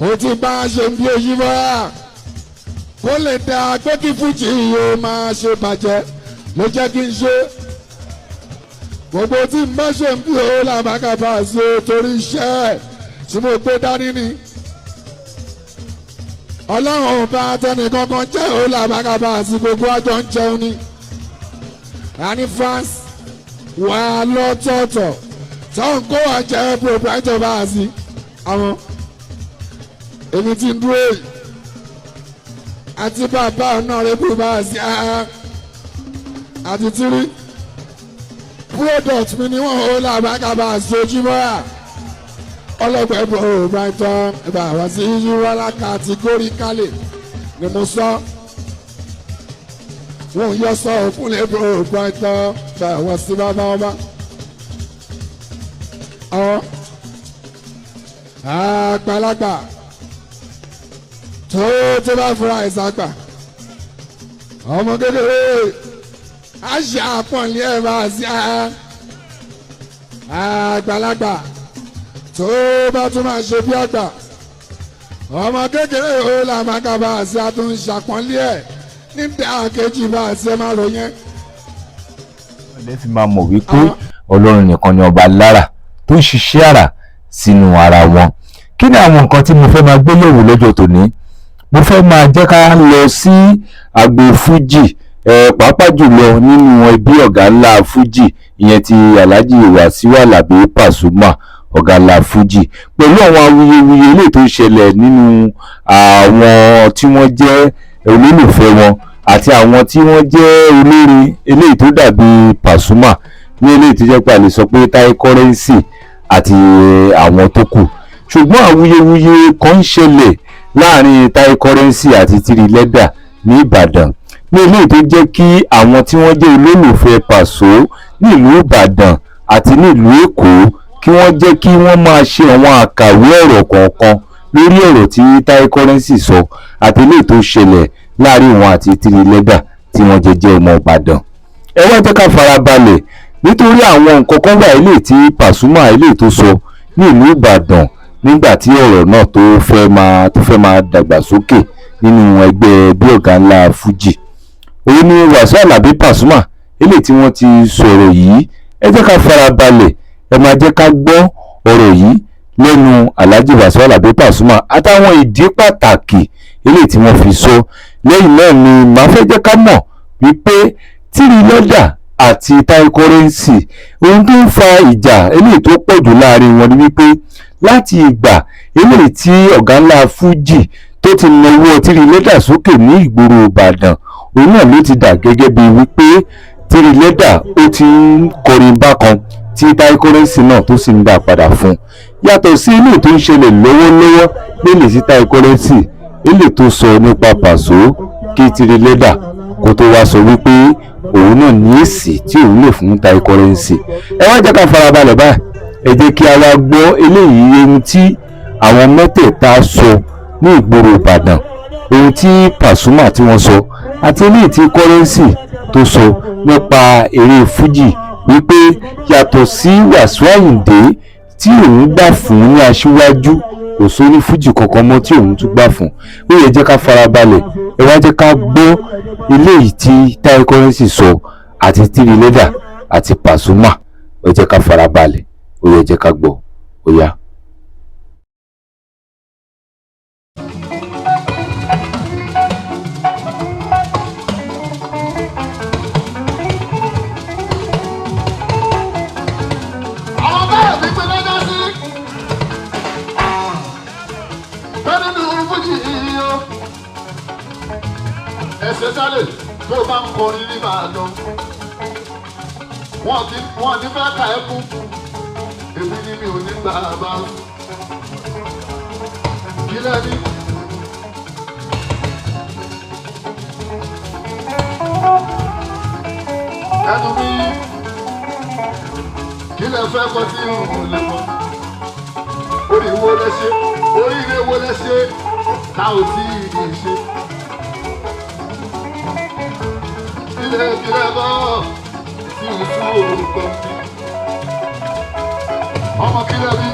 ó ti bá a ṣe ń bí oyin bọ́ra kó lè dá pé kí fújì yóò máa ṣe bàjẹ́ ló jẹ́ kí n ṣe gbogbo tí n bá ṣe ń bí o làbákàbà sí o torí iṣẹ́ tí mo gbé dání ni ọlọ́run bá tẹnì kankan jẹ́ o làbákàbà sí gbogbo àjọ ń jẹun ni àní France wà lọ́tọ̀ọ̀tọ̀ tó ń kó àjẹ́ proprietor bá a sí àwọn èmi ti ń dúró yìí àti bàbá náà rẹ̀ bú bá a sí àti tírí product mi ni wọ́n ó làbákàbà sojúmọ́ra ọlọ́gbẹ́ proprietor ẹ̀bà wá sí yíwọ́lá categorically ni mo sọ wọ́n yọ sọ fúnlẹ̀ proprietor ẹ̀bà wá sí bàbá ọba àwọn àgbàlagbà tó bá fura ìsàgbà ọmọ kékeré àṣà àpọ̀nlé ẹ̀ bá sí àgbàlagbà tó bá tún máa ṣe bí àgbà ọmọ kékeré ó là máa ká bá sí àtúnṣe àpọ̀nlé ẹ̀ nígbà kejì bá sí ẹ máa ròyìn. ẹ fi máa mọ̀ wípé ọlọ́run nìkan ni ọba lára tó ń ṣiṣẹ́ àrà sínú ara wọn. Kí ni àwọn nǹkan tí mo fẹ́ máa gbé yẹ̀wò lọ́jọ́ tòní? Mo fẹ́ máa jẹ́ ká lọ sí agbo fújì pàápàá jùlọ nínú ẹbí ọ̀gá ńlá fújì ìyẹn ti Alhaji Wasiu Alabi Pasuma ọ̀gá ńlá fújì pẹ̀lú àwọn awuyewuye eléyìí tó ṣẹlẹ̀ nínú àwọn tí wọ́n jẹ́ olólùfẹ́ wọn àti àwọn tí wọ́n jẹ́ olórin eléyìí tó dàbí Pasuma ní eléyìí tó jẹ́ pé a lè sọ pé Tai Currency àti àwọn tó kù. Ṣùgbọ́n awuyewuye kan ń ṣẹlẹ̀ láàrin Tai Currency àti Tiri Leather ní Ìbàdàn ní eléyìí tó jẹ́ kí àwọn tí wọ́n jẹ́ olólùfẹ́ Paso ní ìlú Ìbàdàn àti ní ìlú Èkó kí wọ́n jẹ́ kí wọ́n máa ṣe àwọn àkàwé ọ̀rọ̀ kọ̀ọ̀kan lórí ọ̀rọ̀ tí Tai Currency sọ àti eléyìí tó ṣẹlẹ̀ láàrin wọn àti Tiri Leather tí wọ́n jẹ́ ọmọ Ìbàdàn. Ẹ wá jẹ́ ká farabalẹ̀ nítorí àwọn nǹkan kan wà eléyìí tí Pasuma eléyìí tó sọ ní ìlú Ìbàdàn nígbà tí ọ̀rọ̀ náà tó fẹ́ máa dàgbàsókè nínú ẹgbẹ́ bí ọ̀gá ńlá fújì. Òun ni Wasiu Alabi Pasuma eléyìí tí wọ́n ti sọ̀rọ̀ yìí. Ẹ jẹ́ ká farabalẹ̀ ẹ máa jẹ́ ká gbọ́ ọ̀rọ̀ yìí lẹ́nu Alhaji Wasiu Alabi Pasuma àtàwọn ìdí pàtàkì eléyìí tí wọ́n fi sọ. Lẹ́yìn náà ni màá fẹ́ jẹ́ ká mọ̀ wípé Tiri Leather àti Tai Currency ohun tó ń fa ìjà eléyìí tó pọ̀ jù láàrin wọn ni wípé láti ìgbà eléyìí tí ọ̀gá ńlá fújì tó ti nawọ́ Tiri Leather sókè ní ìgboro Ìbàdàn òun náà ló ti dà gẹ́gẹ́ bí wípé Tiri Leather ó ti ń kọrin bákan tí Tai Currency náà tó sì ń dà padà fún un. Yàtọ̀ sí eléyìí tó ń ṣẹlẹ̀ lọ́wọ́lọ́wọ́ lélẹ̀ sí Tai Currency eléyìí tó sọ nípa Paso kí Tiri Leather kó tó wá sọ wípé òun náà ní èsì tí òun lè fún Tai Currency. Ẹ wá jẹ́ ká farabalẹ̀ báyìí ẹ jẹ́ kí a wá gbọ́ eléyìí ohun tí àwọn mẹ́tẹ̀ẹ̀ta sọ ní ìgboro Ìbàdàn ohun tí Pasuma tí wọ́n sọ àti eléyìí tí Currency tó sọ nípa eré fújì wípé yàtọ̀ sí Wasiu Ayinde tí òun gbà fún ní aṣíwájú kò sóní fújì kankan mọ́ tí òun tún gbà fún. Ó yẹ jẹ́ ká farabalẹ̀ ẹ wá jẹ́ ká gbọ́ eléyìí tí Tai Currency sọ àti Tiri Leather àti Pasuma. Ó jẹ́ ká farabalẹ̀ ó yẹ jẹ́ ká gbọ́ ó yá. Ẹsẹ̀ sálẹ̀ tó bá ń kọrin ní Ìbàdàn wọ́n ti fẹ́ ka ẹkún èmi ni mi ò ní gbà bá kí lẹ́ni. Ẹnu mi kí lẹ fẹ́ kọ́ sí ìhùn lè mọ́ orí wo lẹ ṣe oríire wo lẹ ṣe tá ò tí ì ṣe. Kílẹ̀ bọ́ sí ìsú orúkọ ọmọ kílẹ̀ bí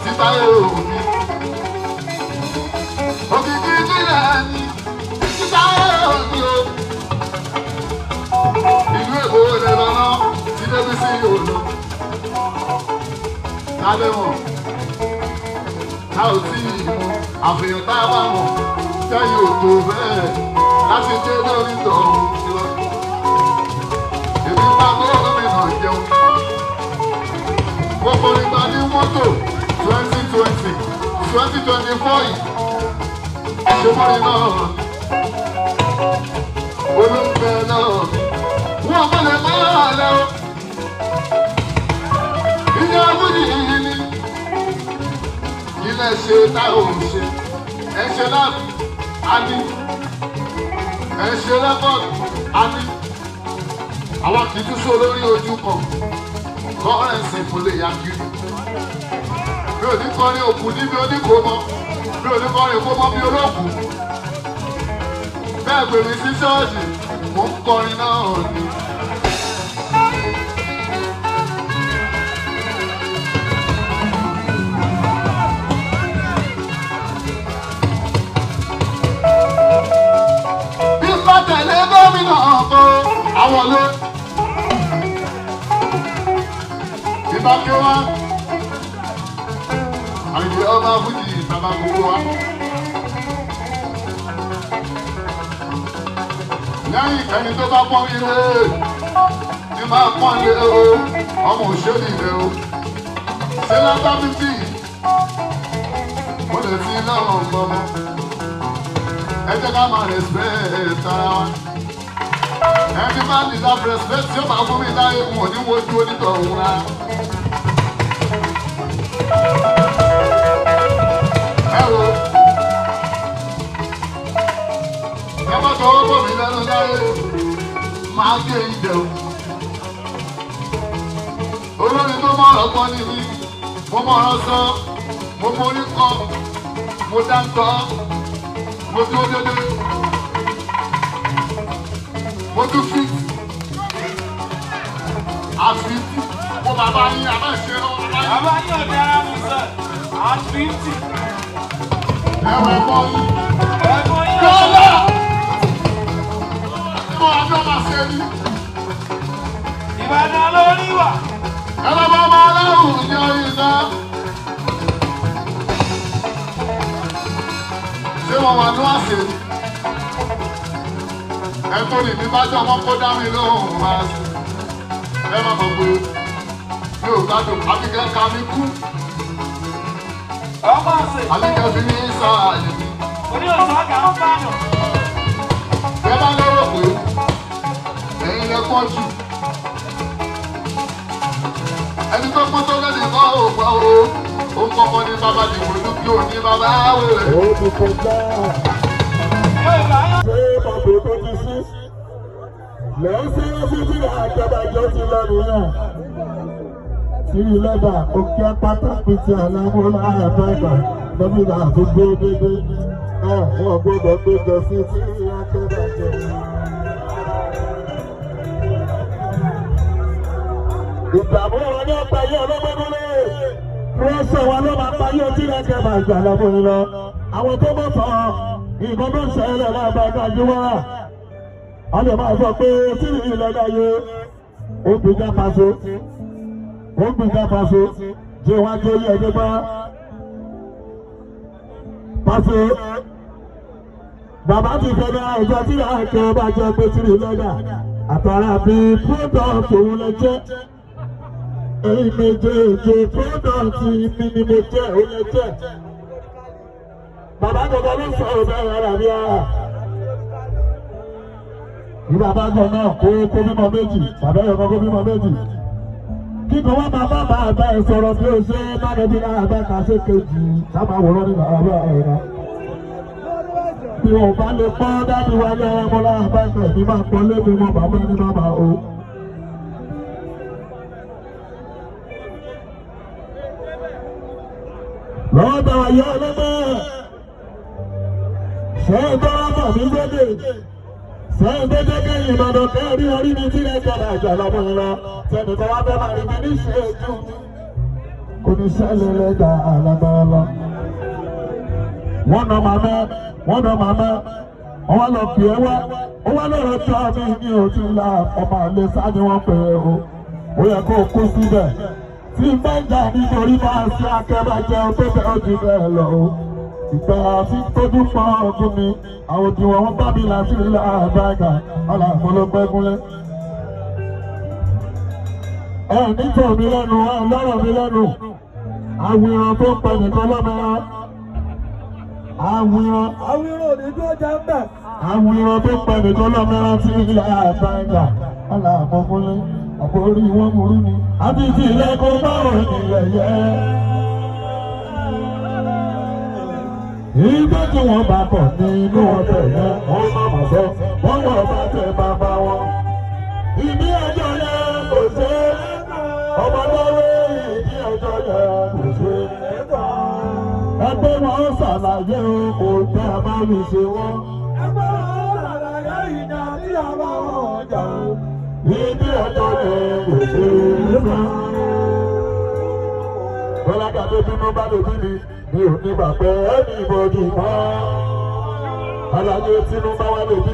títáyé òbí kálẹ̀ mọ̀ tá ò tí ì mú àfihàn tá a bá mọ̀ kẹ́yìn ò tó bẹ́ẹ̀ láti dé lórí tọ̀hún tiwa. Èmi bá gómìnà jẹun. Gbogbo ìgbà ní mọ́tò 2020 2024 yìí. Ṣé náà olóńgbẹ náà wọ́n mọ̀lẹ́ máa lẹ́ o. Ìyá abúlé yìí ni ilé ṣe táwọn ò ṣe. Ẹ ṣe láàbù á ní. Ẹ ṣe rẹ́kọ̀dù á ní. Àwọn kì í tún sọ lórí ojú kan. Kọ́rẹ́ǹsì kò lè yá kiri. Mi ò ní kọrin òkú níbi oníkòómọ. Mi ò ní kọrin ìkómọ bí olóòkú. Bẹ́ẹ̀ pè mí sí ṣọ́ọ̀ṣì, mò ń kọrin náà ni. Bí bá tẹ̀lé gómìnà ọ̀pọ̀ àwọn ló. Bí bá ké wá, àyè ọba fújì bàbá gbogbo wa. Lẹ́yìn ẹni tó bá pọ́n ilé ní máa pọ́n ilé o, ọmọ òṣèlú ilé o. Ṣé lábá bíbí? Mo lè fi náà gbọmọ. Ẹ jẹ́ ká máa respect ara wa. Ẹni máa deserve respect tí ó máa fún mi láyé wọn ní wojú onítọ̀hún rárá. Ẹ wo. Ẹ má tọwọ́ bọ̀ mí lẹ́nu láyé, máa gé ìdẹ̀ o. Olórin tó mọ̀ ọ̀rọ̀ kan ní mi, mo mọ̀ ọ̀rọ̀ sọ, mo borí kan, mo dáńtọ́, mo dúró dédé, mo tún fi, àfi, mo bàbá yín, àbá ìṣe lọ́wọ́ bàbá yín. Bàbá yín ọ̀dẹ́ ara mi sẹ̀, àfíìtì. Ẹ̀wẹ̀ mọ́ yín. Ẹ̀gbọ́n yín Yọ́lá! Mo àjọ máa ṣe ní. Ìbàdàn lórí wà. Ẹ̀rọ bá máa lẹ́rù ní orin náà. Ṣé wọ́n wà ní àṣẹ? Ẹ tó lè ní bá jọ ọmọ kó dá mi lóhùn máa ṣe. Ẹ má mọ̀ pé mi ò gbádùn àbíkẹ́ ká mi kú. Ọkọ̀ ọ̀sẹ̀. Àbíkẹ́ fi ní sáà yìí. Orí ọ̀sán ọ̀gá ń bàdàn. Ẹ bá lérò pé ẹ̀yin lẹ pọ̀ jù. Ẹni tó pọ́n tó lẹ́nu kọ́ ò gbọ́ o. Ó ń kọ́kọ́ ní bàbá dìbò dúkìá òní bàbá wèrè. Ó ti kọjá Yóò bá yàn. ṣé bàbá tó ti sí. Lẹ́yìn tí wọ́n fi bí àjọbàjọ́ ti lẹ́nu náà. Sírí lẹ́bà òkè pátákì ti àlámúlá àbẹ́gbà lọ́mìnà àdúgbò dédé. Wọ́n gbọ́dọ̀ péjọ sí tí àjọbàjọ́. Ìdààmú wọn ní ọ̀pá yìí ọlọ́gbẹ́gbẹ́lẹ́. Pírẹ́sọ̀ wa ló máa payé ojú rẹ̀ kẹ́ máa gbà lọ́mọdé lọ. Àwọn tó mọ̀ tán nǹkan tó ń ṣẹlẹ̀ láàbá dájú wá. A lè máa sọ pé tí ilẹ̀ dáyé ó gbìjà paṣọ. Ó gbìjà paṣọ. Jẹ́ wá tó yẹ ẹgbẹ́ bá. Paṣọ. Bàbá ti fẹ́ dá ẹjọ́ tí àìkẹ́ bá jẹ́ pé tí ilẹ̀ dà. Àtàrà bíi púrọ́dọ̀tì òun lè jẹ́. Èyí méjèèjì púrọ́dọ̀tì mi ni mo jẹ́ òun lè jẹ́. Bàbá gbogbo ló sọ ọ̀bẹ rárá bí ara. Ní bàbá gbọ́ náà kó bímọ méjì, bàbá yọ̀kan kó bímọ méjì. Kíkọ́ wá bàbá máa bá ẹ sọ̀rọ̀ bí ó ṣe máa bí náà bá ka ṣe kejì sábà wòrán ní bàbá ẹ̀rọ. Bí o bá lè pọ́n dábì wá ní ọmọ lára bá ẹ̀fẹ̀ ní máa pọ́n lébi mọ́ bàbá ní bàbá o. Lọ́wọ́ bá wa yọ ọlọ́mọ. Ṣé ìgbọ́ra mọ̀ mí gbọ́dọ̀? Ṣé ìgbọ́dọ̀ kẹ́yìn ìbàdàn kẹ́rí orí mi tí lè jọba ìjà lọ́mọ ńlá? Ṣẹ́ni kan wá fẹ́ máa rí mi ní ṣéjú. Kò ní ṣẹlẹ̀ lẹ́gbà alágbára lọ. Wọ́n nà màmá, wọ́n lọ kì í wá. Ó wá lọ́rọ̀ tí a mi ní òtún ńlá ọmọ àlè sá ni wọ́n pè é o. Ó yẹ kó o kú síbẹ̀. tí bá ń jà nítorí máa ṣe akẹ́bàjẹ́ tó fẹ́ ojú bẹ́ẹ̀ lọ. Ìgbà tí tójú pọ̀ ọdún mi, àwọn òdiwọ̀n wọn bá mi láti rí láàbàgà, ọ̀làfọlọ́pẹ́gúnlé. Nítorí mi lẹ́nu, lọ́rọ̀ mi lẹ́nu, àwìrán tó pẹ̀ nìkan lọ́mọ. Àwìrán òní tó jẹ́ ń bẹ̀. Àwìrán tó pẹ̀ nìkan lọ́mọ tí ilẹ̀ àbáńgà, ọ̀làfọlọ́pẹ́gúnlé. Àbórí wọn múrú ni. Àti ti ilẹ̀ kó báwo ni yẹ̀yẹ́. Ìgbà tí wọ́n bá pọ̀ ní inú ọ̀tẹ̀ yẹn, wọ́n má mà sọ, wọ́n wọ̀ bá tẹ bàbá wọn. Ìdí ẹjọ́ yẹn kò ṣe é. Ọmọ lọ́wọ́ ìdí ẹjọ́ yẹn kò ṣe é. Ẹgbẹ́ wọn ṣàlàyé kò tẹ́ a bá mi ṣe wọ́n. Ẹgbẹ́ wọn ṣàlàyé ìjà tí a bá wọn jà o. Ìdí ẹjọ́ yẹn kò ṣe é. Bọ́lá kàdé bínú bá lè bí mi ò ní bàbá ẹni ìbọ̀dì mọ́. Alájẹ tínú bá wà lè bí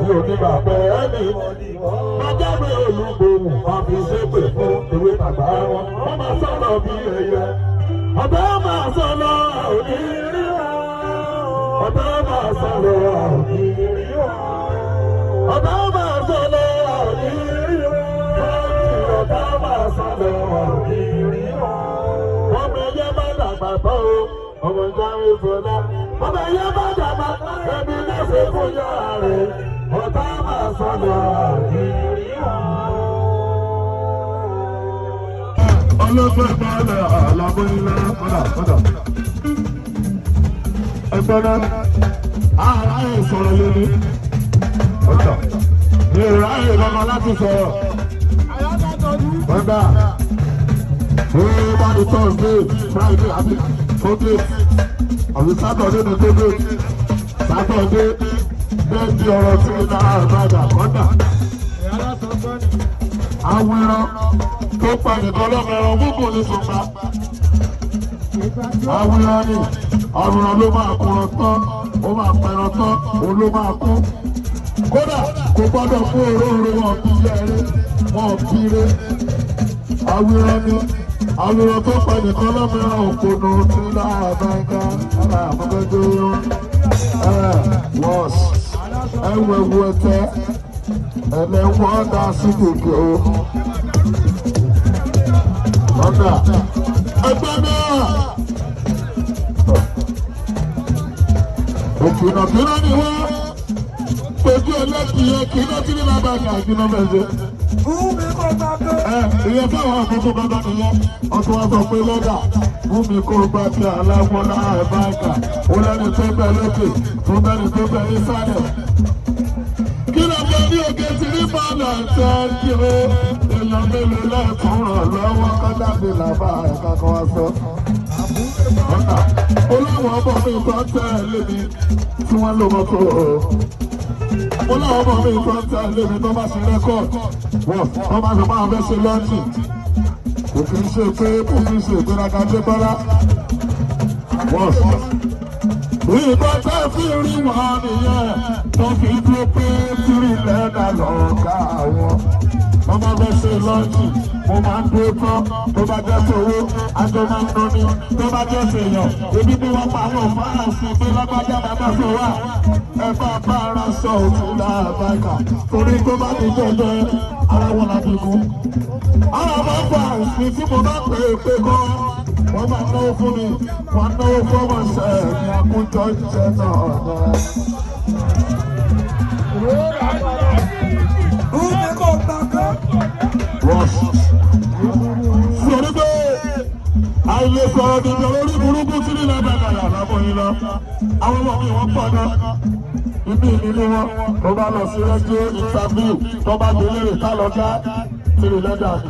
mi ò ní bàbá ẹni ìbọ̀dì mọ́. Májáwé olúgbòhùn máa fi ṣépè fún ewé bàbá wọn. Wọ́n máa sọ̀rọ̀ bí ẹyẹ. Ọ̀bẹ máa sọ̀rọ̀ òní rí wọn. Ọ̀bẹ máa sọ̀rọ̀ òní rí wọn. Ọ̀bẹ máa sọ̀rọ̀ òní rí wọn. Ọ̀bẹ máa sọ̀rọ̀ òní rí wọn. Ọmọ ẹyẹ bá dàgbà tán o, ọmọ ìjáwé fọlá. Ọmọ ẹyẹ bá dàgbà tán, ẹbí lẹ́sẹ̀ fún yọ ààrẹ. Ọ̀tá máa sọ̀rọ̀ àkìrí wọn. Ọlọ́gbẹ́ ìbálẹ̀ àlàbọ̀ ilé kọ́dà. Ẹgbẹ́ náà, àráyè sọ̀rọ̀ lórí. Mi ò ráyè lọ́mọ láti sọ̀rọ̀. Ọ̀dà. Everybody Thursday, Friday, àbí Sunday, àbí Saturday ní Tóbi, Saturday, bẹ́ẹ̀ di ọ̀rọ̀ sí ní àgbàdà kọ́dà. Àwìrán tó pa nìkan lọ́mọ̀ràn gbogbo ní sọ̀gbà. Àwìrán ni àwìrán ló máa kúrọ̀ tán, ó máa pẹ̀rọ̀ tán, òun ló máa kú. Kódà kò gbọ́dọ̀ fún òróǹro wọn bí yẹ́rẹ́, wọn bí rẹ́. Àwìrán ni. Àwòrán tó pa nìkan lọ́mìíràn òkòdó tí láàbáńgá aláàmọ́gbẹ́jọ́ wọ́s ẹ̀wẹ̀wù ẹ̀tẹ́ ẹ̀lẹ́wọ̀n dá sí kòkè o. Ọ̀dà ẹgbẹ́ náà òkìnàkìnà ni wọ́n pẹ̀lú ẹlẹ́kìí kìnà tí ní lábàgà kìnà mẹ́jẹ. Ìyẹn fáwọn àkókò bàbá nìyẹn, ọtún wá sọ pé lọ́dà fún mi kó gbà tí aláwọ̀ náà ẹ̀ bá kà, ó lẹ́ni tó bẹ̀ lókè, tó bẹ́ni tó bẹ̀ nísàlẹ̀. Kí ló dé ní òkè tí ní bọ́ọ̀lù ẹ̀tẹ́ kí ó èèyàn mélòó lẹ́ẹ̀kan ràn lọ́wọ́ kọ́dà bí làbá ẹ̀ka kan wá sọ. Ọ̀nà olóòwò ọmọ mi kan tẹ̀ lé mi tí wọ́n lò mọ́tò o. Olóòwò ọmọ mi kan tẹ̀ lé mi tó bá ṣe rẹ́kọ̀dì. Wọ́n máa sọ máa fẹ́ ṣe lọ́ọ̀tì. Kò kì í ṣe pé kò kì í ṣe ìgbéraga dé bọ́lá. Ìbọn tẹ́ fi rí wọn nìyẹn tó fi dúró pé tírí lẹ́dà lọ́ọ̀gá àwọn. Wọ́n máa fẹ́ ṣe lọ́ọ̀tì. Mo máa ń dúró tán tó bá jẹ́ tòwó, àjọ máa ń dúnni tó bá jẹ́ tèèyàn. Ebi bí wọ́n pa àwọn fáàsì pé lágbájá bàbá sọ wá. Ẹ bá bá ara sọ òfin làbàkà torí tó bá ti jẹjẹ ara wọn láti kú. Àwọn ọmọ fáàsì tí mo bá pè é pé kọ́ wọ́n máa náwó fún mi, wọ́n náwó fún ọmọ ṣẹ́ ní àkójọ ìṣẹ́ náà ọ̀dọ́. Sọ̀rọ̀ pé àìlè sọ̀rọ̀ dìbò lórí burúkú sí ní lábàgàyà lábọ̀ yín lọ. Àwọn ọmọ mi wọ́n pọ̀ náà. Ibi ìnílé wọn tó bá lọ sí rédíò interview tó bá gbé lérè ká lọ ká tìrì lẹ́dà ni.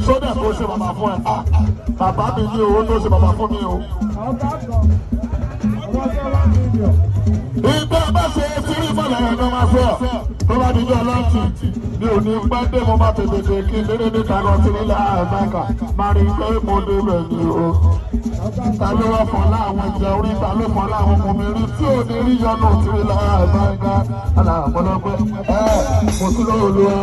Sódà tó ṣe bàbá fún ẹ. Bàbá mi ní owó tó ṣe bàbá fún mi o. Ìgbà bá ṣe é sírí fọlẹ̀ ẹ̀ ló máa fọ́ tó bá dijọ́ lọ́ọ̀tì. mi ò ní pẹ́ dé mo máa tètè dé kí lédè níta lọ sí nílẹ̀ àbáka máa rí pé mo dé bẹ̀ ni o. ta ló wọ́n fọ́ láwọn ìjà orí ta ló fọ́ láwọn ọmọ mi rí tí ò ní rí yọnu sí nílẹ̀ àbáka aláàbọ̀lọ́gbẹ́ mo tún lọ́wọ́ lu wa.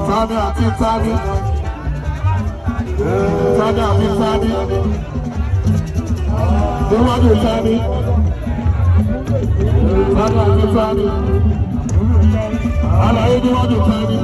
Tani àti Tani àti Tani níwájú Tani àti Tani àlàyé níwájú Tani.